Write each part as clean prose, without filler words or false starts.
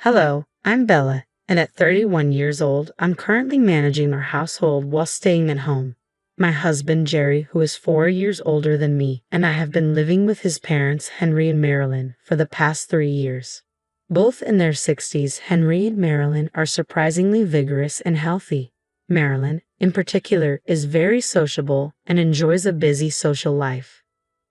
Hello, I'm Bella, and at 31 years old, I'm currently managing our household while staying at home. My husband, Jerry, who is 4 years older than me, and I have been living with his parents, Henry and Marilyn, for the past 3 years. Both in their 60s, Henry and Marilyn are surprisingly vigorous and healthy. Marilyn, in particular, is very sociable and enjoys a busy social life.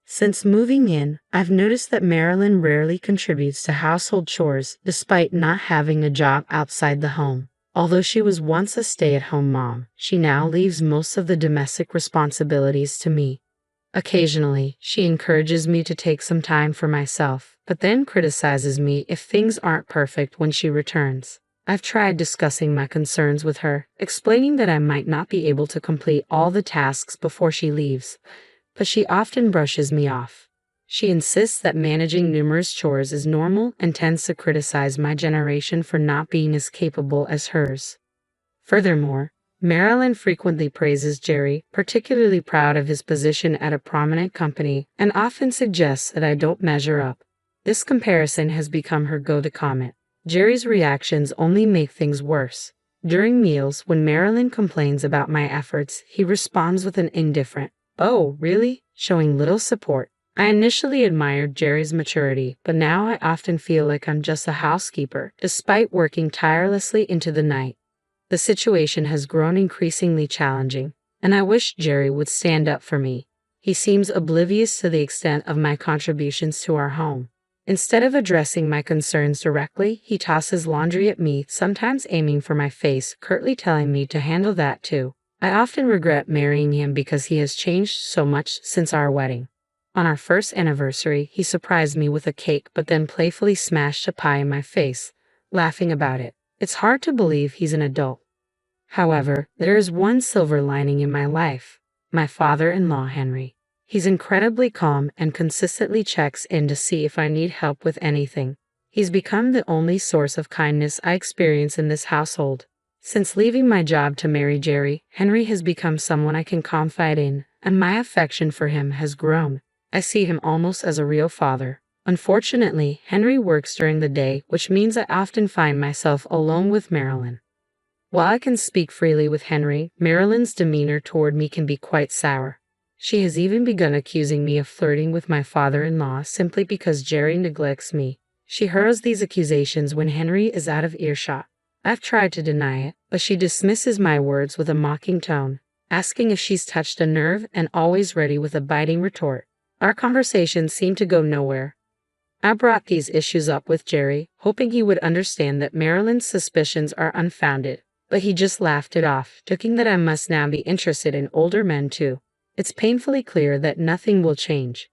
Since moving in, I've noticed that Marilyn rarely contributes to household chores despite not having a job outside the home. Although she was once a stay-at-home mom, she now leaves most of the domestic responsibilities to me. Occasionally, she encourages me to take some time for myself, but then criticizes me if things aren't perfect when she returns. I've tried discussing my concerns with her, explaining that I might not be able to complete all the tasks before she leaves, but she often brushes me off. She insists that managing numerous chores is normal and tends to criticize my generation for not being as capable as hers. Furthermore, Marilyn frequently praises Jerry, particularly proud of his position at a prominent company, and often suggests that I don't measure up. This comparison has become her go-to comment. Jerry's reactions only make things worse. During meals, when Marilyn complains about my efforts, he responds with an indifferent, "Oh, really?" showing little support. I initially admired Jerry's maturity, but now I often feel like I'm just a housekeeper, despite working tirelessly into the night. The situation has grown increasingly challenging, and I wish Jerry would stand up for me. He seems oblivious to the extent of my contributions to our home. Instead of addressing my concerns directly, he tosses laundry at me, sometimes aiming for my face, curtly telling me to handle that too. I often regret marrying him because he has changed so much since our wedding. On our first anniversary, he surprised me with a cake but then playfully smashed a pie in my face, laughing about it. It's hard to believe he's an adult. However, there is one silver lining in my life: my father-in-law, Henry. He's incredibly calm and consistently checks in to see if I need help with anything. He's become the only source of kindness I experience in this household. Since leaving my job to marry Jerry, Henry has become someone I can confide in, and my affection for him has grown. I see him almost as a real father. Unfortunately, Henry works during the day, which means I often find myself alone with Marilyn. While I can speak freely with Henry, Marilyn's demeanor toward me can be quite sour. She has even begun accusing me of flirting with my father-in-law simply because Jerry neglects me. She hurls these accusations when Henry is out of earshot. I've tried to deny it, but she dismisses my words with a mocking tone, asking if she's touched a nerve and always ready with a biting retort. Our conversations seem to go nowhere. I brought these issues up with Jerry, hoping he would understand that Marilyn's suspicions are unfounded, but he just laughed it off, joking that I must now be interested in older men too. It's painfully clear that nothing will change.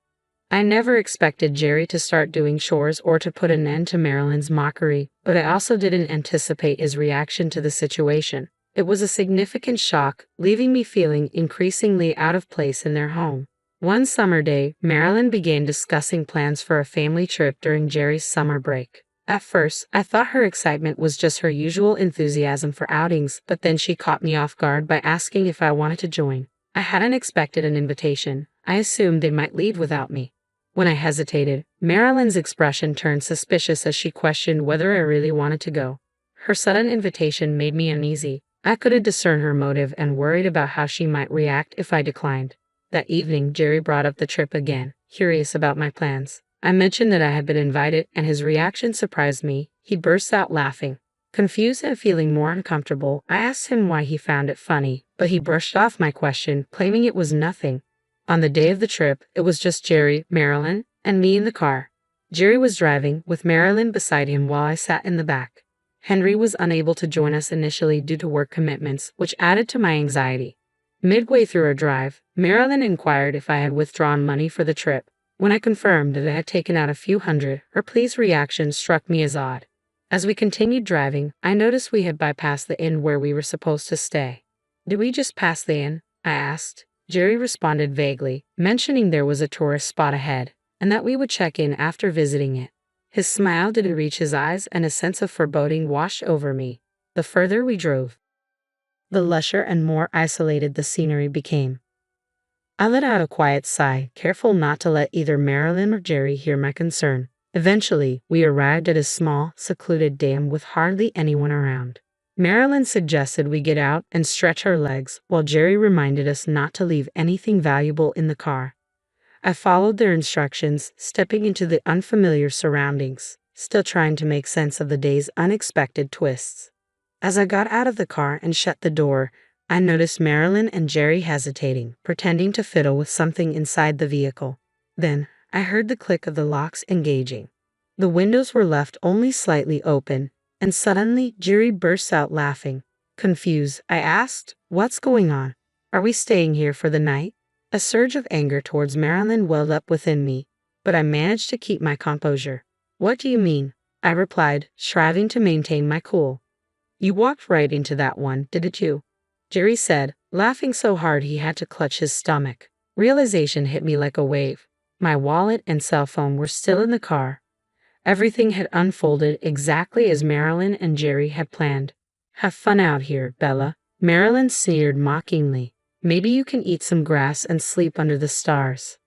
I never expected Jerry to start doing chores or to put an end to Marilyn's mockery, but I also didn't anticipate his reaction to the situation. It was a significant shock, leaving me feeling increasingly out of place in their home. One summer day, Marilyn began discussing plans for a family trip during Jerry's summer break. At first, I thought her excitement was just her usual enthusiasm for outings, but then she caught me off guard by asking if I wanted to join. I hadn't expected an invitation. I assumed they might leave without me. When I hesitated, Marilyn's expression turned suspicious as she questioned whether I really wanted to go. Her sudden invitation made me uneasy. I couldn't discern her motive and worried about how she might react if I declined. That evening, Jerry brought up the trip again, curious about my plans. I mentioned that I had been invited, and his reaction surprised me. He burst out laughing. Confused and feeling more uncomfortable, I asked him why he found it funny, but he brushed off my question, claiming it was nothing. On the day of the trip, it was just Jerry, Marilyn, and me in the car. Jerry was driving, with Marilyn beside him while I sat in the back. Henry was unable to join us initially due to work commitments, which added to my anxiety. Midway through our drive, Marilyn inquired if I had withdrawn money for the trip. When I confirmed that I had taken out a few hundred, her pleased reaction struck me as odd. As we continued driving, I noticed we had bypassed the inn where we were supposed to stay. "Did we just pass the inn?" I asked. Jerry responded vaguely, mentioning there was a tourist spot ahead, and that we would check in after visiting it. His smile didn't reach his eyes, and a sense of foreboding washed over me. The further we drove, the lusher and more isolated the scenery became. I let out a quiet sigh, careful not to let either Marilyn or Jerry hear my concern. Eventually, we arrived at a small, secluded dam with hardly anyone around. Marilyn suggested we get out and stretch our legs, while Jerry reminded us not to leave anything valuable in the car. I followed their instructions, stepping into the unfamiliar surroundings, still trying to make sense of the day's unexpected twists. As I got out of the car and shut the door, I noticed Marilyn and Jerry hesitating, pretending to fiddle with something inside the vehicle. Then, I heard the click of the locks engaging. The windows were left only slightly open, and suddenly Jerry burst out laughing. Confused, I asked, "What's going on? Are we staying here for the night?" A surge of anger towards Marilyn welled up within me, but I managed to keep my composure. "What do you mean?" I replied, striving to maintain my cool. "You walked right into that one, didn't you?" Jerry said, laughing so hard he had to clutch his stomach. Realization hit me like a wave. My wallet and cell phone were still in the car. Everything had unfolded exactly as Marilyn and Jerry had planned. "Have fun out here, Bella," Marilyn sneered mockingly. "Maybe you can eat some grass and sleep under the stars."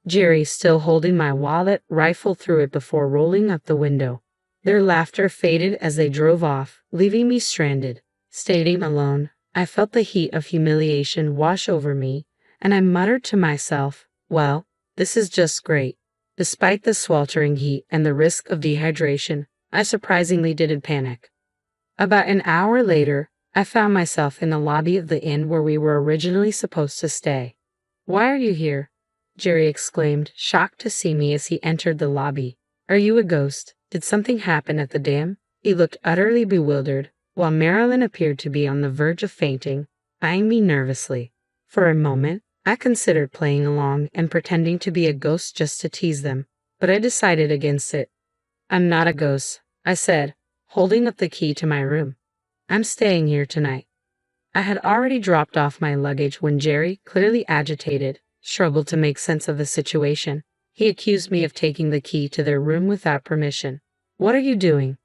Jerry, still holding my wallet, rifled through it before rolling up the window. Their laughter faded as they drove off, leaving me stranded. Standing alone, I felt the heat of humiliation wash over me, and I muttered to myself, "Well, this is just great." Despite the sweltering heat and the risk of dehydration, I surprisingly didn't panic. About an hour later, I found myself in the lobby of the inn where we were originally supposed to stay. "Why are you here?" Jerry exclaimed, shocked to see me as he entered the lobby. "Are you a ghost? Did something happen at the dam?" He looked utterly bewildered, while Marilyn appeared to be on the verge of fainting, eyeing me nervously. For a moment, I considered playing along and pretending to be a ghost just to tease them, but I decided against it. "I'm not a ghost," I said, holding up the key to my room. "I'm staying here tonight." I had already dropped off my luggage when Jerry, clearly agitated, struggled to make sense of the situation. He accused me of taking the key to their room without permission. "What are you doing?"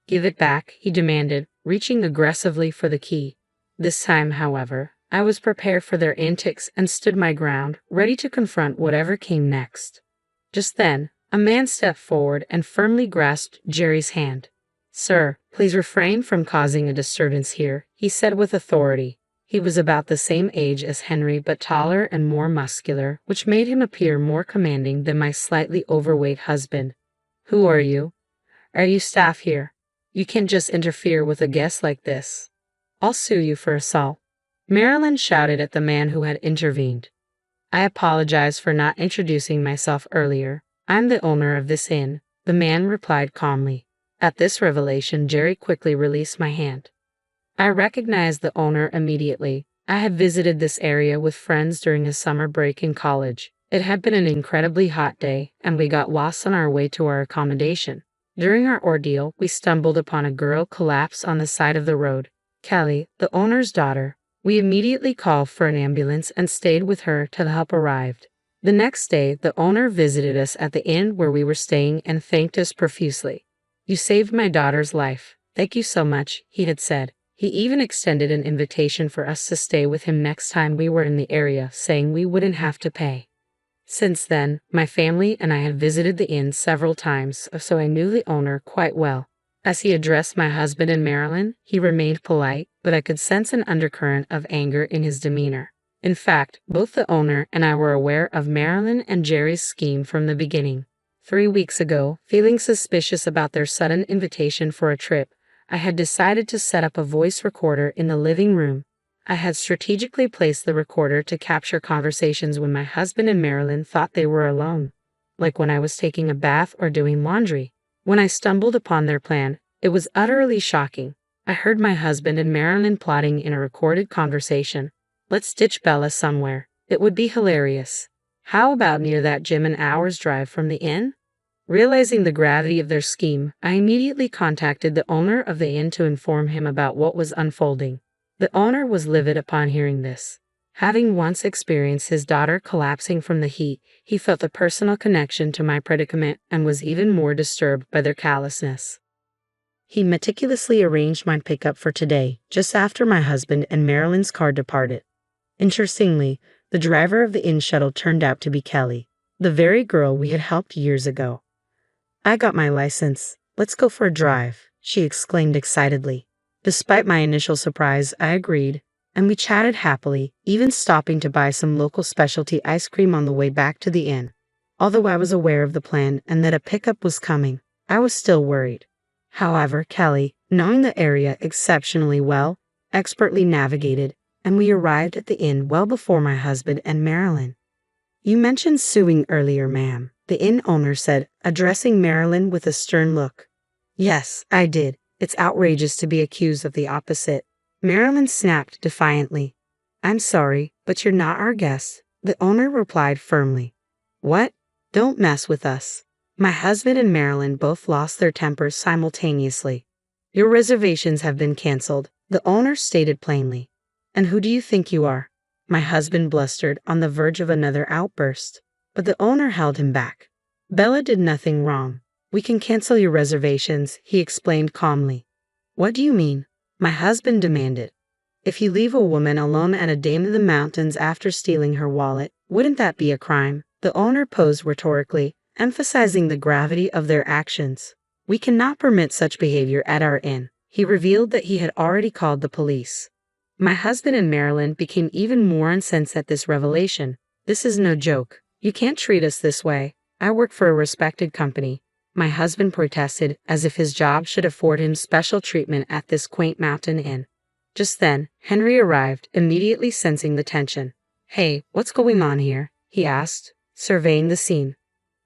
"Give it back," he demanded, reaching aggressively for the key. This time, however, I was prepared for their antics and stood my ground, ready to confront whatever came next. Just then, a man stepped forward and firmly grasped Jerry's hand. "Sir, please refrain from causing a disturbance here," he said with authority. He was about the same age as Henry but taller and more muscular, which made him appear more commanding than my slightly overweight husband. "Who are you? Are you staff here? You can't just interfere with a guest like this. I'll sue you for assault." Marilyn shouted at the man who had intervened. "I apologize for not introducing myself earlier. I'm the owner of this inn," the man replied calmly. At this revelation, Jerry quickly released my hand. I recognized the owner immediately. I had visited this area with friends during a summer break in college. It had been an incredibly hot day, and we got lost on our way to our accommodation. During our ordeal, we stumbled upon a girl collapsed on the side of the road. Kelly, the owner's daughter. We immediately called for an ambulance and stayed with her till help arrived. The next day, the owner visited us at the inn where we were staying and thanked us profusely. "You saved my daughter's life. Thank you so much," he had said. He even extended an invitation for us to stay with him next time we were in the area, saying we wouldn't have to pay. Since then, my family and I had visited the inn several times, so I knew the owner quite well. As he addressed my husband and Marilyn, he remained polite, but I could sense an undercurrent of anger in his demeanor. In fact, both the owner and I were aware of Marilyn and Jerry's scheme from the beginning. 3 weeks ago, feeling suspicious about their sudden invitation for a trip, I had decided to set up a voice recorder in the living room. I had strategically placed the recorder to capture conversations when my husband and Marilyn thought they were alone, like when I was taking a bath or doing laundry. When I stumbled upon their plan, it was utterly shocking. I heard my husband and Marilyn plotting in a recorded conversation. "Let's ditch Bella somewhere. It would be hilarious. How about near that gym an hour's drive from the inn?" Realizing the gravity of their scheme, I immediately contacted the owner of the inn to inform him about what was unfolding. The owner was livid upon hearing this. Having once experienced his daughter collapsing from the heat, he felt a personal connection to my predicament and was even more disturbed by their callousness. He meticulously arranged my pickup for today, just after my husband and Marilyn's car departed. Interestingly, the driver of the inn shuttle turned out to be Kelly, the very girl we had helped years ago. I got my license. Let's go for a drive, she exclaimed excitedly. Despite my initial surprise, I agreed, and we chatted happily, even stopping to buy some local specialty ice cream on the way back to the inn. Although I was aware of the plan and that a pickup was coming, I was still worried. However, Kelly, knowing the area exceptionally well, expertly navigated, and we arrived at the inn well before my husband and Marilyn. You mentioned suing earlier, ma'am, the inn owner said, addressing Marilyn with a stern look. Yes, I did. It's outrageous to be accused of the opposite. Marilyn snapped defiantly. I'm sorry, but you're not our guest, the owner replied firmly. What? Don't mess with us. My husband and Marilyn both lost their tempers simultaneously. Your reservations have been canceled, the owner stated plainly. And who do you think you are? My husband blustered, on the verge of another outburst. But the owner held him back. Bella did nothing wrong. We can cancel your reservations, he explained calmly. What do you mean? My husband demanded. If you leave a woman alone at a dame of the mountains after stealing her wallet, wouldn't that be a crime? The owner posed rhetorically, emphasizing the gravity of their actions. We cannot permit such behavior at our inn. He revealed that he had already called the police. My husband and Marilyn became even more incensed at this revelation. This is no joke. You can't treat us this way. I work for a respected company. My husband protested, as if his job should afford him special treatment at this quaint mountain inn. Just then, Henry arrived, immediately sensing the tension. Hey, what's going on here? He asked, surveying the scene.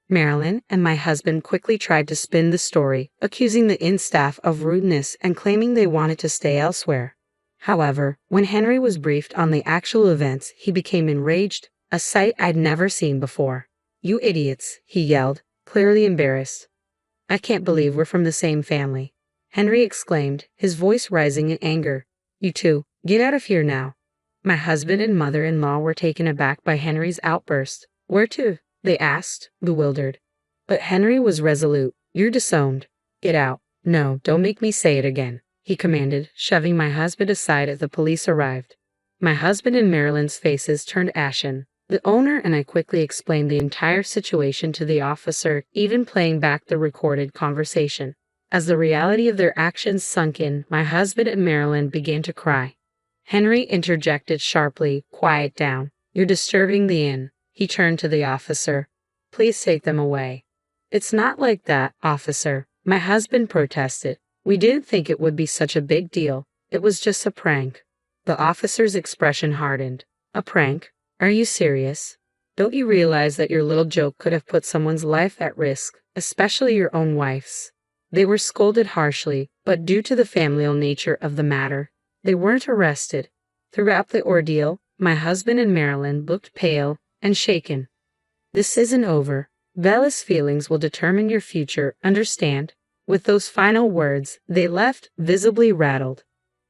Marilyn and my husband quickly tried to spin the story, accusing the inn staff of rudeness and claiming they wanted to stay elsewhere. However, when Henry was briefed on the actual events, he became enraged, a sight I'd never seen before. You idiots, he yelled, clearly embarrassed. I can't believe we're from the same family, Henry exclaimed, his voice rising in anger. You two, get out of here now. My husband and mother-in-law were taken aback by Henry's outburst. Where to? They asked, bewildered. But Henry was resolute. You're disowned. Get out. No, don't make me say it again, he commanded, shoving my husband aside as the police arrived. My husband and Marilyn's faces turned ashen. The owner and I quickly explained the entire situation to the officer, even playing back the recorded conversation. As the reality of their actions sunk in, my husband and Marilyn began to cry. Henry interjected sharply, quiet down. You're disturbing the inn. He turned to the officer. Please take them away. It's not like that, officer, my husband protested. We didn't think it would be such a big deal. It was just a prank. The officer's expression hardened. A prank? Are you serious? Don't you realize that your little joke could have put someone's life at risk, especially your own wife's? They were scolded harshly, but due to the familial nature of the matter, they weren't arrested. Throughout the ordeal, my husband and Marilyn looked pale and shaken. This isn't over. Bella's feelings will determine your future, understand? With those final words, they left, visibly rattled.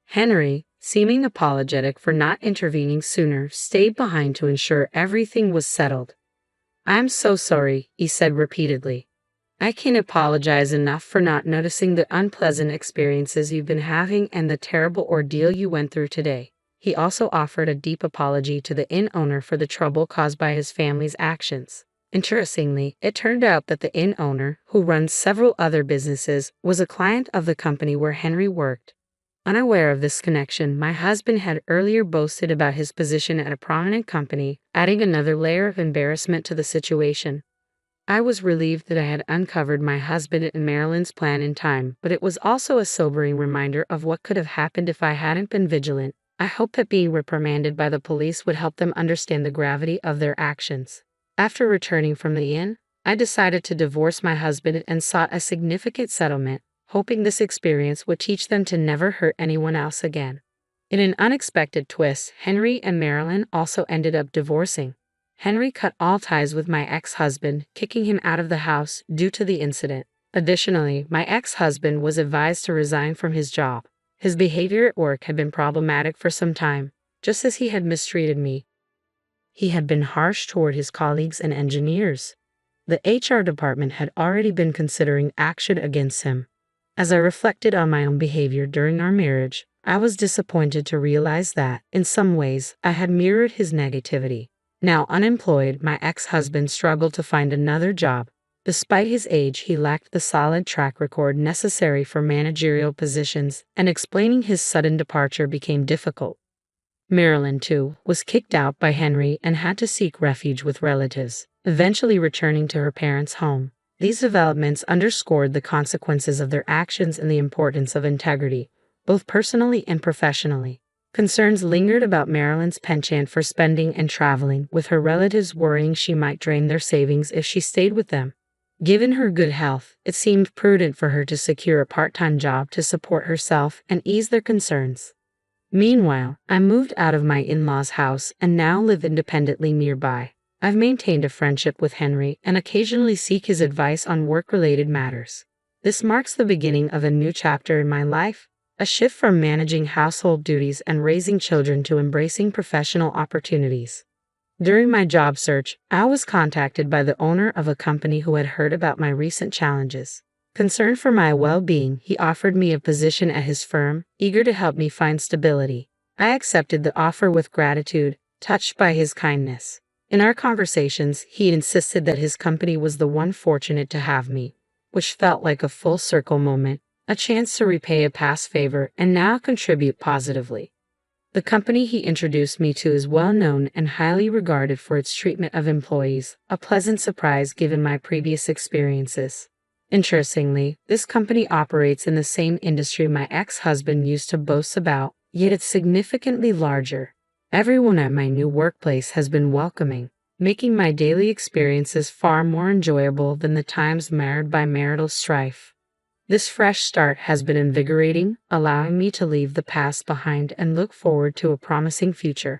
Henry, seeming apologetic for not intervening sooner, stayed behind to ensure everything was settled. I'm so sorry, he said repeatedly. I can't apologize enough for not noticing the unpleasant experiences you've been having and the terrible ordeal you went through today. He also offered a deep apology to the inn owner for the trouble caused by his family's actions. Interestingly, it turned out that the inn owner, who runs several other businesses, was a client of the company where Henry worked. Unaware of this connection, my husband had earlier boasted about his position at a prominent company, adding another layer of embarrassment to the situation. I was relieved that I had uncovered my husband and Marilyn's plan in time, but it was also a sobering reminder of what could have happened if I hadn't been vigilant. I hoped that being reprimanded by the police would help them understand the gravity of their actions. After returning from the inn, I decided to divorce my husband and sought a significant settlement, hoping this experience would teach them to never hurt anyone else again. In an unexpected twist, Henry and Marilyn also ended up divorcing. Henry cut all ties with my ex-husband, kicking him out of the house due to the incident. Additionally, my ex-husband was advised to resign from his job. His behavior at work had been problematic for some time, just as he had mistreated me. He had been harsh toward his colleagues and engineers. The HR department had already been considering action against him. As I reflected on my own behavior during our marriage, I was disappointed to realize that, in some ways, I had mirrored his negativity. Now unemployed, my ex-husband struggled to find another job. Despite his age, he lacked the solid track record necessary for managerial positions, and explaining his sudden departure became difficult. Marilyn, too, was kicked out by Henry and had to seek refuge with relatives, eventually returning to her parents' home. These developments underscored the consequences of their actions and the importance of integrity, both personally and professionally. Concerns lingered about Marilyn's penchant for spending and traveling, with her relatives worrying she might drain their savings if she stayed with them. Given her good health, it seemed prudent for her to secure a part-time job to support herself and ease their concerns. Meanwhile, I moved out of my in-laws' house and now live independently nearby. I've maintained a friendship with Henry and occasionally seek his advice on work-related matters. This marks the beginning of a new chapter in my life, a shift from managing household duties and raising children to embracing professional opportunities. During my job search, I was contacted by the owner of a company who had heard about my recent challenges. Concerned for my well-being, he offered me a position at his firm, eager to help me find stability. I accepted the offer with gratitude, touched by his kindness. In our conversations, he insisted that his company was the one fortunate to have me, which felt like a full-circle moment, a chance to repay a past favor and now contribute positively. The company he introduced me to is well known and highly regarded for its treatment of employees, a pleasant surprise given my previous experiences. Interestingly, this company operates in the same industry my ex-husband used to boast about, yet it's significantly larger. Everyone at my new workplace has been welcoming, making my daily experiences far more enjoyable than the times marred by marital strife. This fresh start has been invigorating, allowing me to leave the past behind and look forward to a promising future.